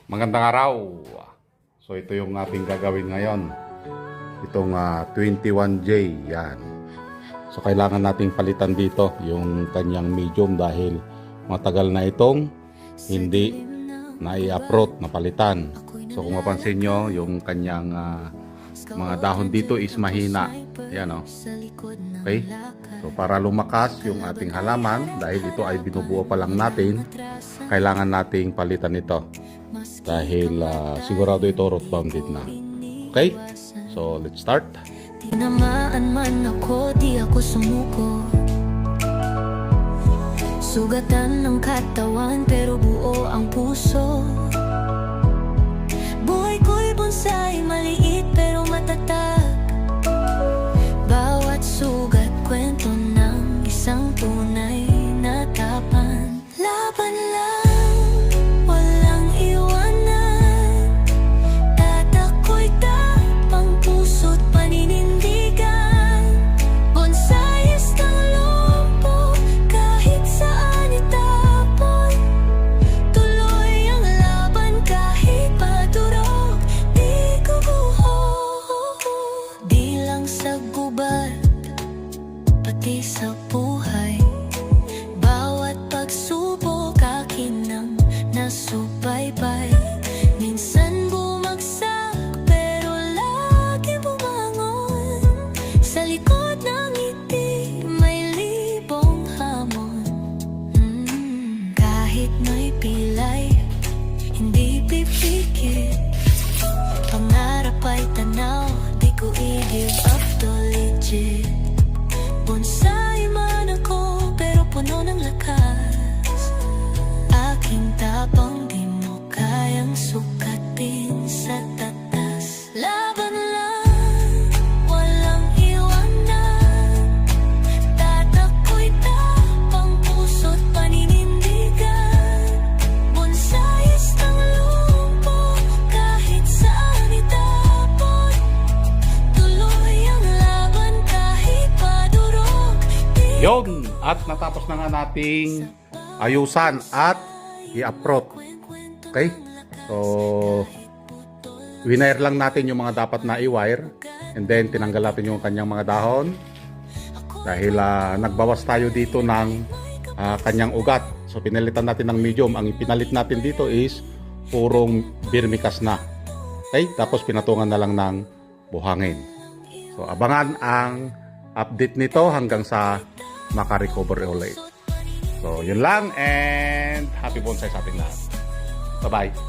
Magandang araw. So ito yung ating gagawin ngayon. Itong 21J, yan. So kailangan nating palitan dito yung kanyang medium dahil matagal na itong hindi na-i-uproot, na palitan. So kung mapansin nyo, yung kanyang mga dahon dito is mahina. Yan, oh. Okay? So para lumakas yung ating halaman, dahil ito ay binubuo pa lang natin, kailangan nating palitan ito. Dahil sigurado ito root bounded na. Okay? So let's start. Tinamaan man ako, di ako sumuko. Sugatan ng katawan pero buo ang puso. Buhay ko'y bonsai, maliit pero matatag. Bawat sugat kwento ng isang tunay na tapang. Laban lang, walang iwanan. Tatako'y tapang puso't paninindigan. Bonsais ng lumpo, kahit saan itapon. Tuloy ang laban kahit padurog, di guguho. Di lang sa gubat, pati sa buhay. Bawat pagsubok akin nang nasubaybay. Minsan bumagsak pero lagi bumangon. Sa likod ng ngiti may libong hamon. Kahit may pilay, hindi pipikit. Pangarap ay tanaw, di ko i-give up to legit. Bonsai man ako, pero puno ng lakas. Aking tapang di mo kayang sukatin sa tatas. Laban lang, walang iwanan. Tatako'y tapang puso't paninindigan. Bonsais ng lumpo, kahit saan itapon. Tuloy ang laban kahit padurog. Yon! At natapos na nga nating ayusan at i-uproot. Okay? So winire lang natin yung mga dapat na i-wire, and then tinanggal natin yung kanyang mga dahon dahil nagbawas tayo dito ng kanyang ugat. So pinalitan natin ng medium. Ang pinalit natin dito is purong birmicas na. Okay? Tapos pinatungan na lang ng buhangin. So abangan ang update nito hanggang sa makarecover ulit. So yun lang, and happy bonsai sa ating lahat. Bye bye.